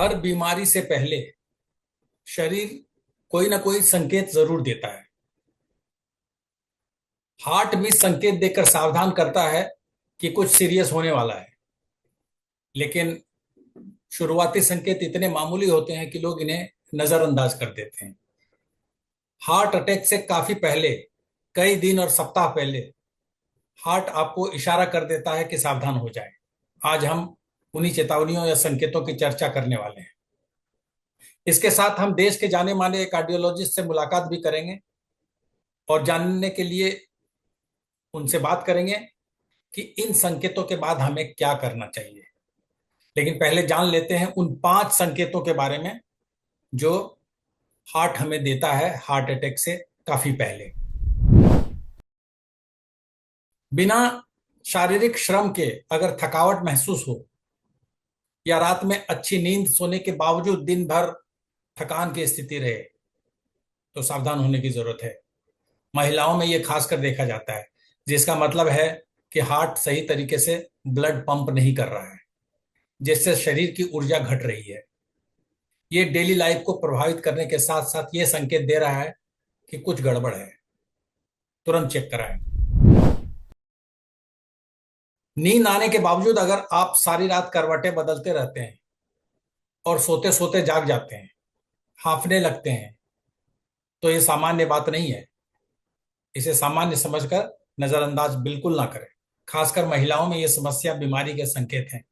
हर बीमारी से पहले शरीर कोई ना कोई संकेत जरूर देता है। हार्ट भी संकेत देकर सावधान करता है कि कुछ सीरियस होने वाला है। लेकिन शुरुआती संकेत इतने मामूली होते हैं कि लोग इन्हें नजरअंदाज कर देते हैं। हार्ट अटैक से काफी पहले, कई दिन और सप्ताह पहले, हार्ट आपको इशारा कर देता है कि सावधान हो जाए। आज हम उन्हीं चेतावनियों या संकेतों की चर्चा करने वाले हैं। इसके साथ हम देश के जाने माने कार्डियोलॉजिस्ट से मुलाकात भी करेंगे और जानने के लिए उनसे बात करेंगे कि इन संकेतों के बाद हमें क्या करना चाहिए। लेकिन पहले जान लेते हैं उन 5 संकेतों के बारे में जो हार्ट हमें देता है हार्ट अटैक से काफी पहले। बिना शारीरिक श्रम के अगर थकावट महसूस हो या रात में अच्छी नींद सोने के बावजूद दिन भर थकान की स्थिति रहे तो सावधान होने की जरूरत है। महिलाओं में यह खासकर देखा जाता है, जिसका मतलब है कि हार्ट सही तरीके से ब्लड पंप नहीं कर रहा है, जिससे शरीर की ऊर्जा घट रही है। ये डेली लाइफ को प्रभावित करने के साथ साथ ये संकेत दे रहा है कि कुछ गड़बड़ है। तुरंत चेक कराएं। नींद आने के बावजूद अगर आप सारी रात करवटें बदलते रहते हैं और सोते सोते जाग जाते हैं, हांफने लगते हैं, तो ये सामान्य बात नहीं है। इसे सामान्य समझकर नजरअंदाज बिल्कुल ना करें। खासकर महिलाओं में ये समस्या बीमारी के संकेत हैं।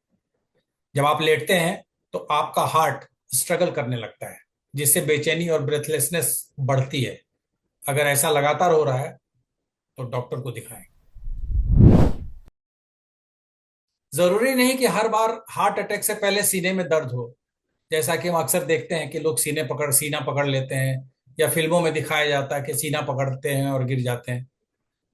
जब आप लेटते हैं तो आपका हार्ट स्ट्रगल करने लगता है, जिससे बेचैनी और ब्रेथलेसनेस बढ़ती है। अगर ऐसा लगातार हो रहा है तो डॉक्टर को दिखाएं। जरूरी नहीं कि हर बार हार्ट अटैक से पहले सीने में दर्द हो। जैसा कि हम अक्सर देखते हैं कि लोग सीना पकड़ लेते हैं, या फिल्मों में दिखाया जाता है कि सीना पकड़ते हैं और गिर जाते हैं।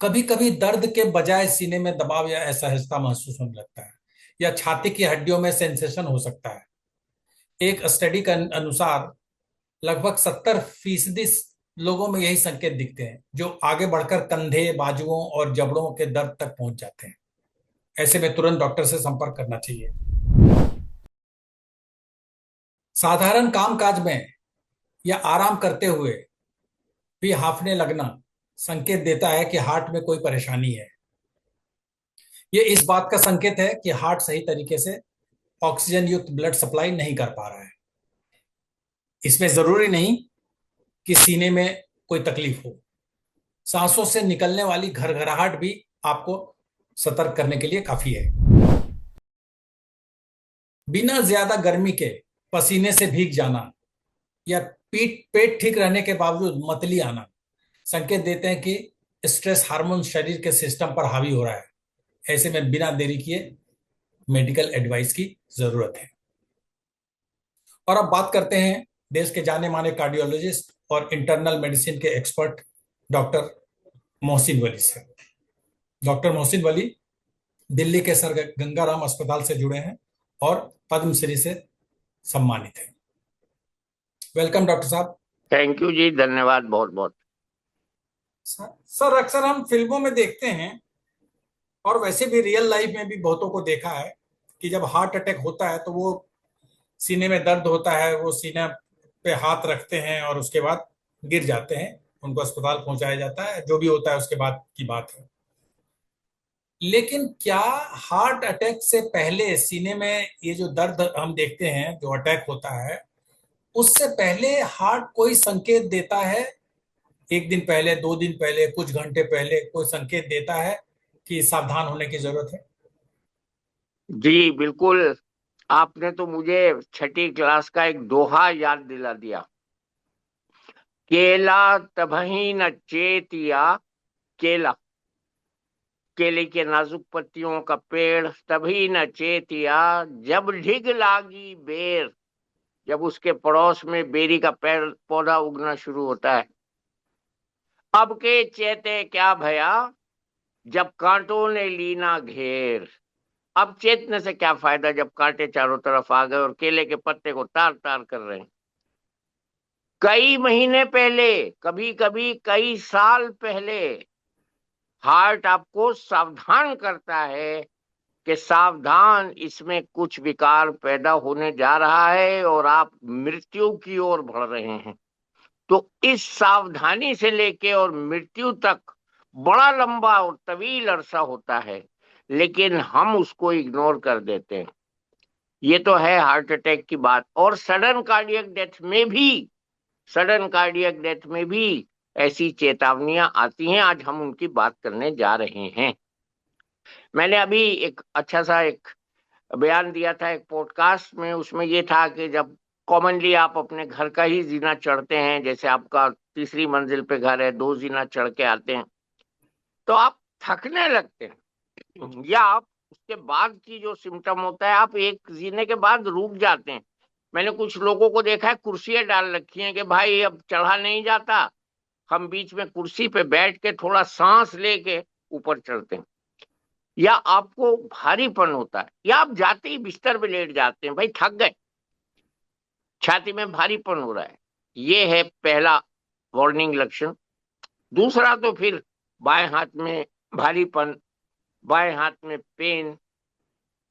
कभी कभी दर्द के बजाय सीने में दबाव या असहजता महसूस होने लगता है, या छाती की हड्डियों में सेंसेशन हो सकता है। एक स्टडी के अनुसार लगभग 70% लोगों में यही संकेत दिखते हैं, जो आगे बढ़कर कंधे, बाजुओं और जबड़ों के दर्द तक पहुंच जाते हैं। ऐसे में तुरंत डॉक्टर से संपर्क करना चाहिए। साधारण कामकाज में या आराम करते हुए भी हांफने लगना संकेत देता है कि हार्ट में कोई परेशानी है। ये इस बात का संकेत है कि हार्ट सही तरीके से ऑक्सीजन युक्त ब्लड सप्लाई नहीं कर पा रहा है। इसमें जरूरी नहीं कि सीने में कोई तकलीफ हो। सांसों से निकलने वाली घरघराहट भी आपको सतर्क करने के लिए काफी है। बिना ज्यादा गर्मी के पसीने से भीग जाना या पेट ठीक रहने के बावजूद मतली आना संकेत देते हैं कि स्ट्रेस हार्मोन शरीर के सिस्टम पर हावी हो रहा है। ऐसे में बिना देरी किए मेडिकल एडवाइस की जरूरत है। और अब बात करते हैं देश के जाने माने कार्डियोलॉजिस्ट और इंटरनल मेडिसिन के एक्सपर्ट डॉक्टर मोहसिन वली से। डॉक्टर मोहसिन वली दिल्ली के सर गंगाराम अस्पताल से जुड़े हैं और पद्मश्री से सम्मानित हैं। वेलकम डॉक्टर साहब। थैंक यू जी, धन्यवाद बहुत बहुत। सर, अक्सर हम फिल्मों में देखते हैं और वैसे भी रियल लाइफ में भी बहुतों को देखा है कि जब हार्ट अटैक होता है तो वो सीने में दर्द होता है, वो सीने पे हाथ रखते हैं और उसके बाद गिर जाते हैं। उनको अस्पताल पहुंचाया जाता है, जो भी होता है उसके बाद की बात है। लेकिन क्या हार्ट अटैक से पहले सीने में ये जो दर्द हम देखते हैं, जो अटैक होता है, उससे पहले हार्ट कोई संकेत देता है? एक दिन पहले, 2 दिन पहले, कुछ घंटे पहले कोई संकेत देता है कि सावधान होने की जरूरत है? जी बिल्कुल, आपने तो मुझे छठी क्लास का एक दोहा याद दिला दिया। केला तबही न चेतिया। केला, केले के नाजुक पत्तियों का पेड़ तभी न चेतिया, जब ढिग लागी बेर। जब उसके पड़ोस में बेरी का पेड़ पौधा उगना शुरू होता है। अब के चेते क्या भया, जब कांटों ने लीना घेर। अब चेतने से क्या फायदा जब कांटे चारों तरफ आ गए और केले के पत्ते को तार तार कर रहे हैं। कई महीने पहले, कभी कभी कई साल पहले, हार्ट आपको सावधान करता है कि सावधान, इसमें कुछ विकार पैदा होने जा रहा है और आप मृत्यु की ओर बढ़ रहे हैं। तो इस सावधानी से लेके और मृत्यु तक बड़ा लंबा और तवील अरसा होता है, लेकिन हम उसको इग्नोर कर देते हैं। ये तो है हार्ट अटैक की बात। और सडन कार्डियक डेथ में भी ऐसी चेतावनियां आती हैं। आज हम उनकी बात करने जा रहे हैं। मैंने अभी एक अच्छा सा एक बयान दिया था एक पॉडकास्ट में, उसमें ये था कि जब कॉमनली आप अपने घर का ही जीना चढ़ते हैं, जैसे आपका तीसरी मंजिल पे घर है, दो जीना चढ़ के आते हैं, तो आप थकने लगते हैं, या आप उसके बाद की जो सिम्टम होता है, आप एक जीने के बाद रुक जाते हैं। मैंने कुछ लोगों को देखा है कुर्सियां डाल रखी हैं कि भाई अब चढ़ा नहीं जाता, हम बीच में कुर्सी पे बैठ के थोड़ा सांस लेके ऊपर चढ़ते हैं। या आपको भारीपन होता है, या आप जाते ही बिस्तर पे लेट जाते हैं, भाई थक गए, छाती में भारीपन हो रहा है। ये है पहला वार्निंग लक्षण। दूसरा तो फिर बाएं हाथ में भारीपन, बाएं हाथ में पेन,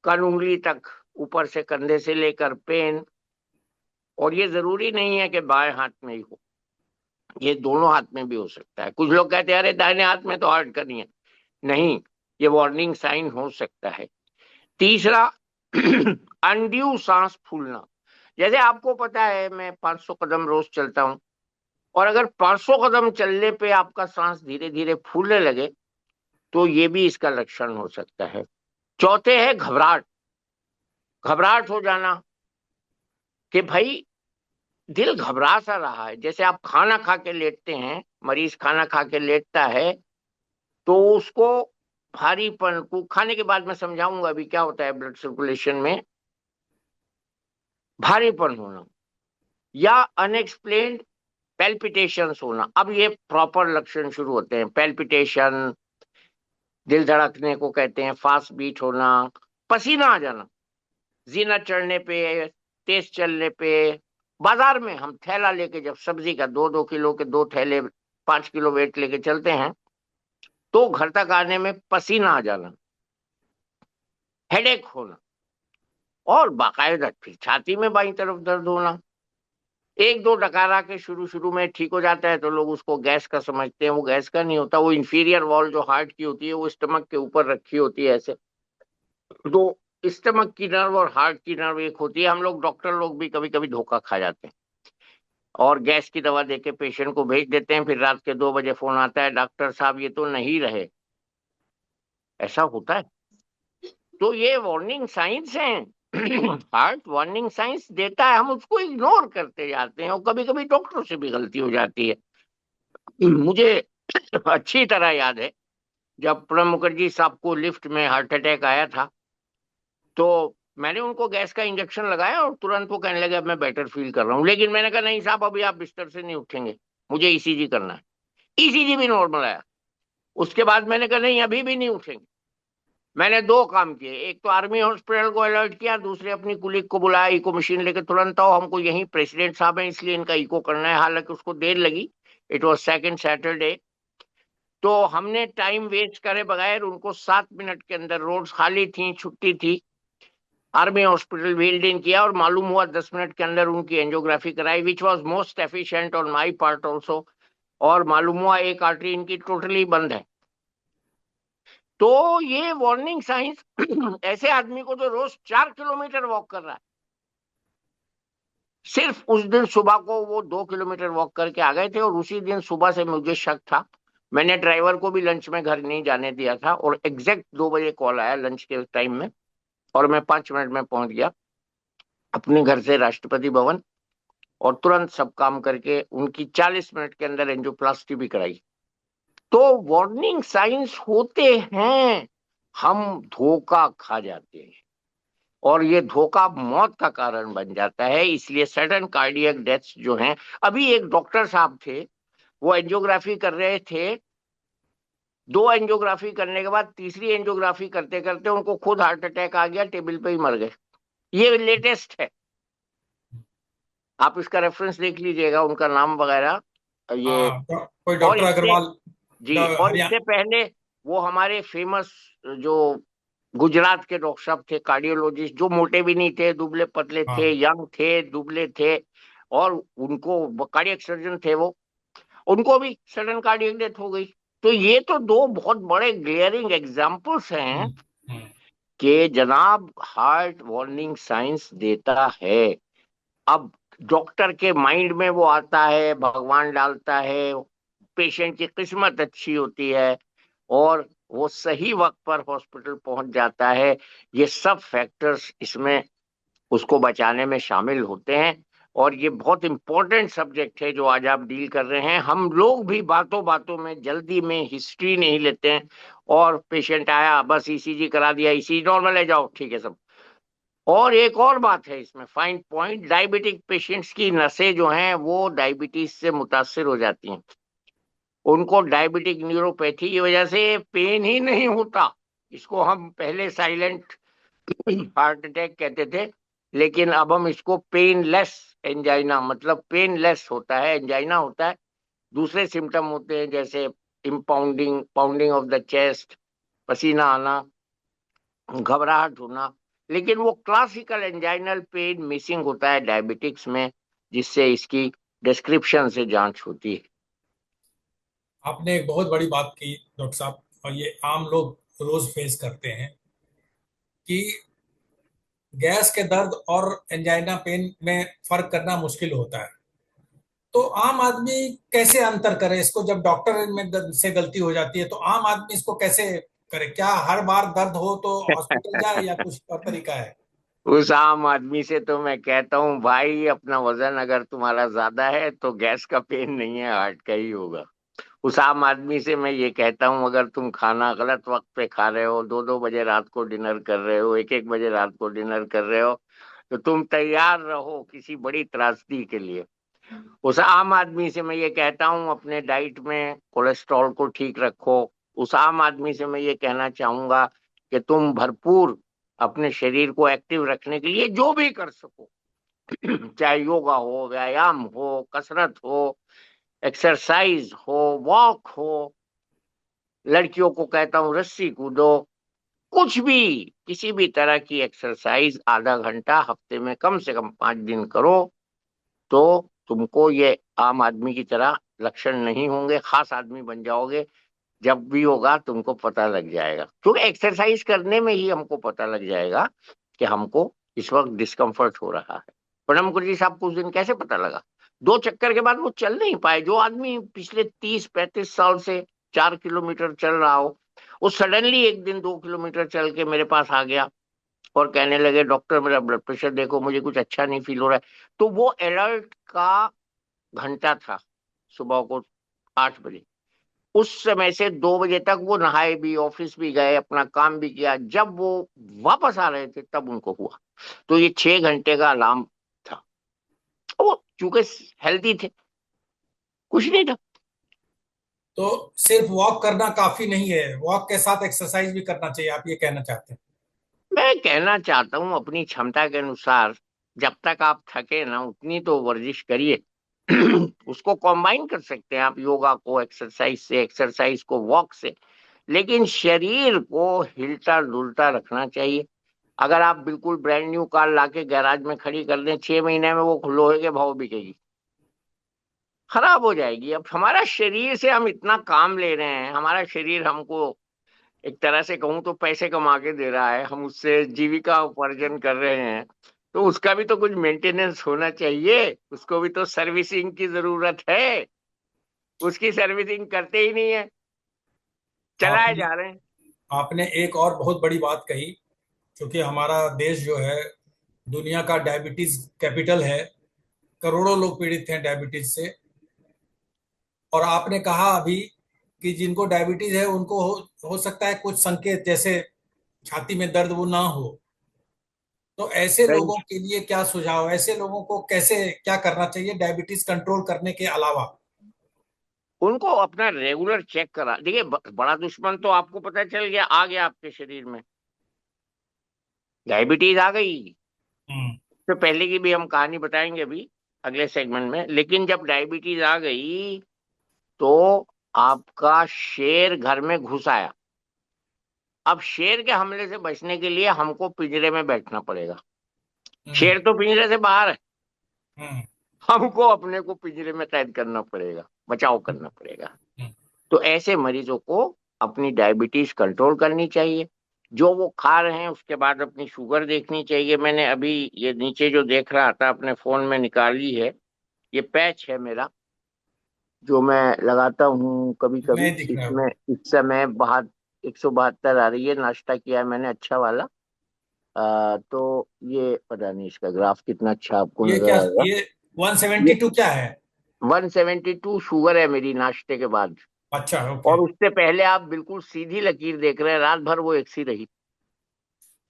कनउंगली तक ऊपर से कंधे से लेकर पेन। और ये जरूरी नहीं है कि बाएं हाथ में ही हो, ये दोनों हाथ में भी हो सकता है। कुछ लोग कहते हैं अरे दाहिने हाथ में तो हार्ट करनी है, नहीं, ये वार्निंग साइन हो सकता है। तीसरा, अनड्यू सांस फूलना। जैसे आपको पता है मैं 500 कदम रोज चलता हूं, और अगर 500 कदम चलने पे आपका सांस धीरे धीरे फूलने लगे, तो ये भी इसका लक्षण हो सकता है। चौथे है घबराहट, घबराहट हो जाना कि भाई दिल घबरा सा रहा है। जैसे आप खाना खा के लेटते हैं, मरीज खाना खा के लेटता है, तो उसको भारीपन को खाने के बाद, मैं समझाऊंगा अभी क्या होता है ब्लड सर्कुलेशन में, भारीपन होना या अनएक्सप्लेन्ड पेल्पिटेशंस होना। अब ये प्रॉपर लक्षण शुरू होते हैं। पेल्पिटेशन दिल धड़कने को कहते हैं, फास्ट बीट होना, पसीना आ जाना जीना चढ़ने पे, तेज चलने पे। बाजार में हम थैला लेके जब सब्जी का 2-2 किलो के दो थैले 5 किलो वेट लेके चलते हैं, तो घर तक आने में पसीना आ जाना, हेडेक होना, और बाकायदा फिर छाती में बाईं तरफ दर्द होना। एक दो डकारा के शुरू शुरू में ठीक हो जाता है, तो लोग उसको गैस का समझते हैं। वो गैस का नहीं होता, वो इंफीरियर वॉल जो हार्ट की होती है, वो स्टमक के ऊपर रखी होती है ऐसे। तो स्टमक की नर्व और हार्ट की नर्व एक होती है। हम लोग डॉक्टर लोग भी कभी कभी धोखा खा जाते हैं और गैस की दवा देके पेशेंट को भेज देते हैं, फिर रात के 2 बजे फोन आता है, डॉक्टर साहब ये तो नहीं रहे। ऐसा होता है। तो ये वार्निंग साइंस हैं। हार्ट वार्निंग साइंस देता है, हम उसको इग्नोर करते जाते हैं, और कभी कभी डॉक्टर से भी गलती हो जाती है। मुझे अच्छी तरह याद है, जब प्रणब मुखर्जी साहब को लिफ्ट में हार्ट अटैक आया था, तो मैंने उनको गैस का इंजेक्शन लगाया और तुरंत वो कहने लगे अब मैं बेटर फील कर रहा हूँ। लेकिन मैंने कहा नहीं साहब, अभी आप बिस्तर से नहीं उठेंगे, मुझे ईसीजी करना है। ईसीजी भी नॉर्मल आया। उसके बाद मैंने कहा नहीं, अभी भी नहीं उठेंगे। मैंने दो काम किए, एक तो आर्मी हॉस्पिटल को अलर्ट किया, दूसरे अपनी कुलीग को बुलाया, इको मशीन लेके तुरंत आओ, हमको यहीं प्रेसिडेंट साहब हैं इसलिए इनका इको करना है। हालांकि उसको देर लगी, इट वॉज सेकेंड सैटरडे। तो हमने टाइम वेस्ट करे बगैर उनको 7 मिनट के अंदर, रोड्स खाली थी, छुट्टी थी, आर्मी हॉस्पिटल व्हील्ड इन किया, और मालूम हुआ 10 मिनट के अंदर उनकी एंजियोग्राफी कराई, which was most efficient on my part also. और मालूम हुआ एक आर्टरी इनकी टोटली बंद है। तो ये वार्निंग साइंस ऐसे आदमी को जो रोज 4 किलोमीटर वॉक कर रहा है, सिर्फ उस दिन सुबह को वो 2 किलोमीटर वॉक करके आ गए थे। और उसी दिन सुबह से मुझे शक था, मैंने ड्राइवर को भी लंच में घर नहीं जाने दिया था, और एग्जैक्ट 2 बजे कॉल आया लंच के टाइम में, और मैं 5 मिनट में पहुंच गया अपने घर से राष्ट्रपति भवन, और तुरंत सब काम करके उनकी 40 मिनट के अंदर एंजियोप्लास्टी भी कराई। तो वार्निंग साइंस होते हैं, हम धोखा खा जाते हैं, और ये धोखा मौत का कारण बन जाता है। इसलिए सडन कार्डियक डेथ्स जो हैं, अभी एक डॉक्टर साहब थे, वो एंजियोग्राफी कर रहे थे, 2 एंजियोग्राफी करने के बाद तीसरी एंजियोग्राफी करते करते उनको खुद हार्ट अटैक आ गया, टेबल पे ही मर गए। ये लेटेस्ट है, आप इसका रेफरेंस देख लीजिएगा, उनका नाम वगैरह ये। हाँ, कोई और डॉक्टर इससे, अग्रवाल। जी, और हरियाणा। इससे पहले वो हमारे फेमस जो गुजरात के डॉक्टर साहब थे कार्डियोलॉजिस्ट, जो मोटे भी नहीं थे, दुबले पतले थे, हाँ। यंग थे, दुबले थे, और उनको कार्डियक सर्जन थे वो, उनको भी सडन कार्डियक डेथ हो गई। तो ये तो दो बहुत बड़े ग्लेयरिंग एग्जाम्पल्स हैं हम्म। हम्म। कि जनाब हार्ट वार्निंग साइंस देता है। अब डॉक्टर के माइंड में वो आता है, भगवान डालता है, पेशेंट की किस्मत अच्छी होती है, और वो सही वक्त पर हॉस्पिटल पहुंच जाता है। ये सब फैक्टर्स इसमें उसको बचाने में शामिल होते हैं। और ये बहुत इंपॉर्टेंट सब्जेक्ट है जो आज आप डील कर रहे हैं। हम लोग भी बातों बातों में जल्दी में हिस्ट्री नहीं लेते हैं, और पेशेंट आया बस ईसीजी करा दिया, ईसीजी नॉर्मल है, जाओ ठीक है सब। और एक और बात है इसमें फाइन पॉइंट, डायबिटिक पेशेंट्स की नसें जो हैं वो डायबिटीज से मुतासिर हो जाती हैं। उनको डायबिटिक न्यूरोपैथी की वजह से पेन ही नहीं होता। इसको हम पहले साइलेंट हार्ट अटैक कहते थे, लेकिन अब हम इसको पेनलेस एंजाइना, मतलब पेनलेस होता है, एंजाइना होता है। दूसरे सिम्टम होते हैं जैसे impounding, pounding of the chest, पसीना आना, घबराहट होना, लेकिन वो क्लासिकल एंजाइनल पेन मिसिंग होता है डायबिटिक्स में, जिससे इसकी डिस्क्रिप्शन से जांच होती है। आपने एक बहुत बड़ी बात की डॉक्टर साहब, और ये आम लोग रोज फेस करते हैं कि गैस के दर्द और एंजाइना पेन में फर्क करना मुश्किल होता है। तो आम आदमी कैसे अंतर करे इसको? जब डॉक्टर में से गलती हो जाती है तो आम आदमी इसको कैसे करे? क्या हर बार दर्द हो तो हॉस्पिटल जाए, या कुछ और तरीका है? उस आम आदमी से तो मैं कहता हूँ भाई, अपना वजन अगर तुम्हारा ज्यादा है तो गैस का पेन नहीं है, हार्ट का ही होगा। उस आम आदमी से मैं ये कहता हूँ, अगर तुम खाना गलत वक्त पे खा रहे हो, 2-2 बजे रात को डिनर कर रहे हो, 1-1 बजे रात को डिनर कर रहे हो, तो तुम तैयार रहो किसी बड़ी त्रासदी के लिए। उस आम आदमी से मैं ये कहता हूँ, अपने डाइट में कोलेस्ट्रॉल को ठीक रखो। उस आम आदमी से मैं ये कहना चाहूंगा कि तुम भरपूर अपने शरीर को एक्टिव रखने के लिए जो भी कर सको, चाहे योगा हो, व्यायाम हो, कसरत हो, एक्सरसाइज हो, वॉक हो, लड़कियों को कहता हूँ रस्सी कूदो, कुछ भी, किसी भी तरह की एक्सरसाइज आधा घंटा हफ्ते में कम से कम 5 दिन करो, तो तुमको ये आम आदमी की तरह लक्षण नहीं होंगे, खास आदमी बन जाओगे। जब भी होगा तुमको पता लग जाएगा, क्योंकि एक्सरसाइज करने में ही हमको पता लग जाएगा कि हमको इस वक्त डिस्कम्फर्ट हो रहा है। प्रणब मुखर्जी साहब को उस दिन कैसे पता लगा? 2 चक्कर के बाद वो चल नहीं पाए। जो आदमी पिछले 30-35 साल से 4 किलोमीटर चल रहा हो, वो सडनली एक दिन 2 किलोमीटर चल के मेरे पास आ गया और कहने लगे डॉक्टर मेरा ब्लड प्रेशर देखो, मुझे कुछ अच्छा नहीं फील हो रहा है। तो वो अलर्ट का घंटा था, सुबह को 8 बजे। उस समय से 2 बजे तक वो नहाए भी, ऑफिस भी गए, अपना काम भी किया। जब वो वापस आ रहे थे तब उनको हुआ। तो ये 6 घंटे का अलार्म था। वो चूंकि हेल्दी थे, कुछ नहीं था। तो सिर्फ वॉक करना काफी नहीं है, वॉक के साथ एक्सरसाइज भी करना चाहिए, आप ये कहना चाहते हैं? मैं कहना चाहता हूँ अपनी क्षमता के अनुसार, जब तक आप थके ना उतनी तो वर्जिश करिए। उसको कॉम्बाइन कर सकते हैं आप, योगा को एक्सरसाइज से, एक्सरसाइज को वॉक से, लेकिन शरीर को हिलता डुलता रखना चाहिए। अगर आप बिल्कुल ब्रांड न्यू कार लाके गैराज में खड़ी कर दें, 6 महीने में वो लोहे के भाव बिकेगी, खराब हो जाएगी। अब हमारा शरीर से हम इतना काम ले रहे हैं, हमारा शरीर हमको एक तरह से कहूँ तो पैसे कमा के दे रहा है, हम उससे जीविका उपार्जन कर रहे हैं, तो उसका भी तो कुछ मेंटेनेंस होना चाहिए, उसको भी तो सर्विसिंग की जरूरत है। उसकी सर्विसिंग करते ही नहीं है, चलाए आपने जा रहे हैं। आपने एक और बहुत बड़ी बात कही, क्योंकि हमारा देश जो है दुनिया का डायबिटीज कैपिटल है। करोड़ों लोग पीड़ित हैं डायबिटीज से। और आपने कहा अभी कि जिनको डायबिटीज है उनको हो सकता है कुछ संकेत, जैसे छाती में दर्द, वो ना हो। तो ऐसे लोगों के लिए क्या सुझाव? ऐसे लोगों को कैसे, क्या करना चाहिए डायबिटीज कंट्रोल करने के अलावा? उनको अपना रेगुलर चेक करा, देखिए बड़ा दुश्मन तो आपको पता चल गया, आ गया आपके शरीर में, डायबिटीज आ गई। हम्म। तो पहले की भी हम कहानी बताएंगे अभी अगले सेगमेंट में, लेकिन जब डायबिटीज आ गई तो आपका शेर घर में घुस आया। अब शेर के हमले से बचने के लिए हमको पिंजरे में बैठना पड़ेगा। हम्म। शेर तो पिंजरे से बाहर है, हम्म। हमको अपने को पिंजरे में कैद करना पड़ेगा, बचाव करना पड़ेगा। हम्म। तो ऐसे मरीजों को अपनी डायबिटीज कंट्रोल करनी चाहिए, जो वो खा रहे हैं उसके बाद अपनी शुगर देखनी चाहिए। मैंने अभी ये नीचे जो देख रहा था अपने फोन में निकाली है, ये पैच है मेरा, जो मैं लगाता हूँ कभी कभी। नहीं दिख रहा है। इसमें इस समय बाहर 172 आ रही है, नाश्ता किया है मैंने अच्छा वाला। तो ये पता नहीं इसका ग्राफ कितना अच्छा आपको ये क्या, नजर आएगा। ये ये 172 क्या है? 172 शुगर है मेरी नाश्ते के बाद। अच्छा, ओके। और उससे पहले आप बिल्कुल सीधी लकीर देख रहे हैं, रात भर वो एक सी रही।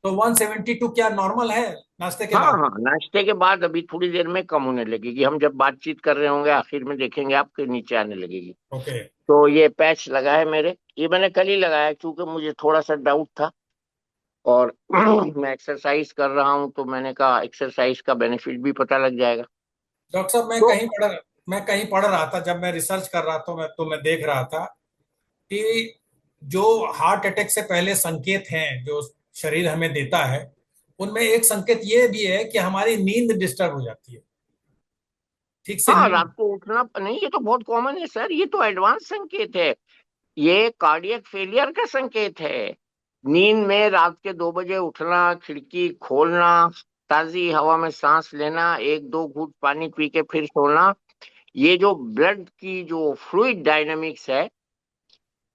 तो 172 क्या नॉर्मल है नाश्ते के हाँ बाद? हाँ, नाश्ते के बाद अभी थोड़ी देर में कम होने लगेगी, हम जब बातचीत कर रहे होंगे आखिर में देखेंगे आपके नीचे आने लगेगी। ओके। तो ये पैच लगा है मेरे, ये मैंने कल ही लगाया क्योंकि मुझे थोड़ा सा डाउट था। और मैं एक्सरसाइज कर रहा हूँ तो मैंने कहा एक्सरसाइज का बेनिफिट भी पता लग जाएगा। डॉक्टर साहब, तो मैं कहीं पढ़ रहा था, जब मैं रिसर्च कर रहा था, मैं देख रहा था कि जो हार्ट अटैक से पहले संकेत हैं जो शरीर हमें देता है, उनमें एक संकेत ये भी है कि हमारी नींद डिस्टर्ब हो जाती है, ठीक से हाँ, नींद। रात को उठना नहीं, ये तो बहुत कॉमन है सर, ये तो एडवांस संकेत है। ये कार्डियक फेलियर का संकेत है। नींद में रात के 2 बजे उठना, खिड़की खोलना, ताजी हवा में सांस लेना, एक दो घूंट पानी पी के फिर सोना, ये जो ब्लड की जो फ्लूइड डायनामिक्स है,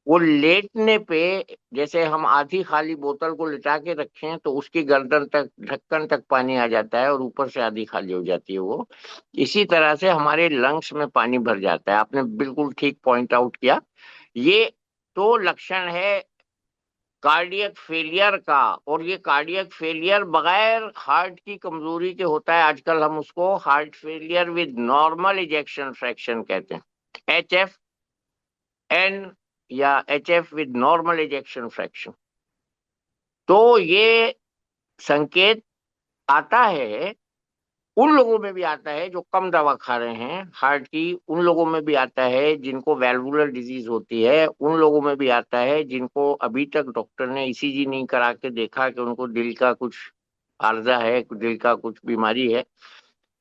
वो लेटने पे, जैसे हम आधी खाली बोतल को लिटा के रखें तो उसकी गर्दन तक, ढक्कन तक पानी आ जाता है और ऊपर से आधी खाली हो जाती है वो। इसी तरह से हमारे लंग्स में पानी भर जाता है। आपने बिल्कुल ठीक पॉइंट आउट किया। ये तो लक्षण है कार्डियक फेलियर का। और ये कार्डियक फेलियर बगैर हार्ट की कमजोरी के होता है। आजकल हम उसको heart failure with normal ejection fraction कहते हैं, HFN, या HF with normal ejection fraction. तो ये संकेत आता है, उन लोगों में भी आता है जो कम दवा खा रहे हैं हार्ट की, उन लोगों में भी आता है जिनको वैल्वुलर डिजीज होती है, उन लोगों में भी आता है जिनको अभी तक डॉक्टर ने ECG नहीं करा के देखा कि उनको दिल का कुछ आर्जा है, दिल का कुछ बीमारी है।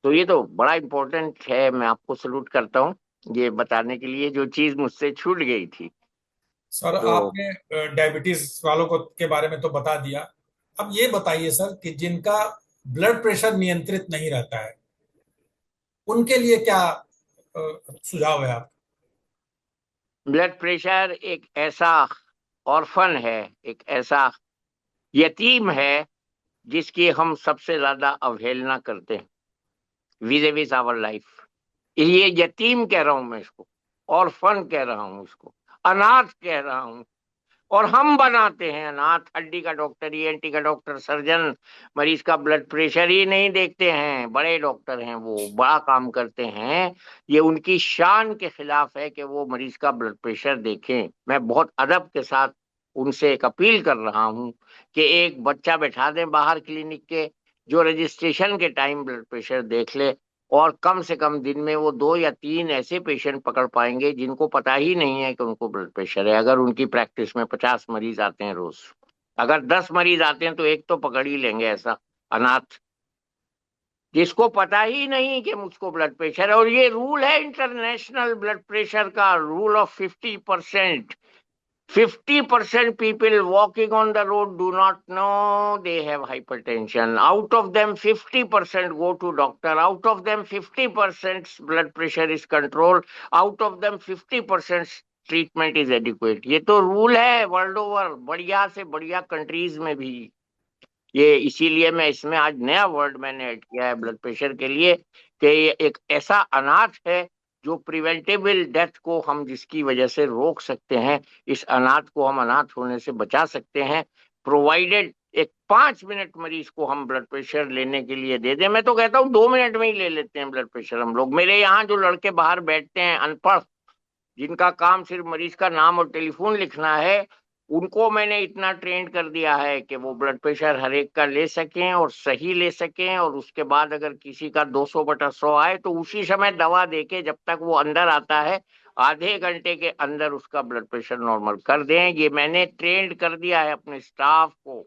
तो ये तो बड़ा इंपॉर्टेंट है, मैं आपको सल्यूट करता हूँ ये बताने के लिए, जो चीज मुझसे छूट गई थी। सर, तो आपने डायबिटीज वालों को के बारे में तो बता दिया। अब ये बताइए सर कि जिनका ब्लड प्रेशर नियंत्रित नहीं रहता है, उनके लिए क्या सुझाव है आप? ब्लड प्रेशर एक ऐसा ऑर्फन है, एक ऐसा यतीम है जिसकी हम सबसे ज्यादा अवहेलना करते हैं विज विज आवर लाइफ। ये यतीम कह रहा हूं मैं इसको, ऑर्फन कह रहा हूं इसको, अनाथ कह रहा हूं। और हम बनाते हैं अनाथ। हड्डी का डॉक्टर, ENT का डॉक्टर, सर्जन मरीज का ब्लड प्रेशर ही नहीं देखते हैं, बड़े डॉक्टर हैं वो, बड़ा काम करते हैं। ये उनकी शान के खिलाफ है कि वो मरीज का ब्लड प्रेशर देखें। मैं बहुत अदब के साथ उनसे एक अपील कर रहा हूं कि एक बच्चा बैठा दें बाहर क्लिनिक के, जो रजिस्ट्रेशन के टाइम ब्लड प्रेशर देख ले। और कम से कम दिन में वो 2 या 3 ऐसे पेशेंट पकड़ पाएंगे जिनको पता ही नहीं है कि उनको ब्लड प्रेशर है। अगर उनकी प्रैक्टिस में 50 मरीज आते हैं रोज, अगर 10 मरीज आते हैं तो एक तो पकड़ ही लेंगे ऐसा अनाथ, जिसको पता ही नहीं कि मुझको ब्लड प्रेशर है। और ये रूल है इंटरनेशनल ब्लड प्रेशर का, rule of 50%। 50% people walking on the road do not know they have hypertension. Out of them, 50% go to doctor. Out of them, 50% blood pressure is controlled. Out of them, 50% treatment is adequate. ये तो rule है world over, बढ़िया से बढ़िया countries में भी। ये इसीलिए मैं इसमें आज नया वर्ड मैंने ऐड किया है ब्लड प्रेशर के लिए, कि ये एक ऐसा अनाथ है जो प्रिवेंटेबल डेथ को हम जिसकी वजह से रोक सकते हैं। इस अनाथ को हम अनाथ होने से बचा सकते हैं, प्रोवाइडेड एक 5 मिनट मरीज को हम ब्लड प्रेशर लेने के लिए दे दें। मैं तो कहता हूँ 2 मिनट में ही ले लेते हैं ब्लड प्रेशर हम लोग। मेरे यहाँ जो लड़के बाहर बैठते हैं अनपढ़, जिनका काम सिर्फ मरीज का नाम और टेलीफोन लिखना है, उनको मैंने इतना ट्रेन कर दिया है कि वो ब्लड प्रेशर हर एक का ले सकें और सही ले सकें। और उसके बाद अगर किसी का 200/100 आए तो उसी समय दवा देके जब तक वो अंदर आता है आधे घंटे के अंदर उसका ब्लड प्रेशर नॉर्मल कर दें। ये मैंने ट्रेंड कर दिया है अपने स्टाफ को।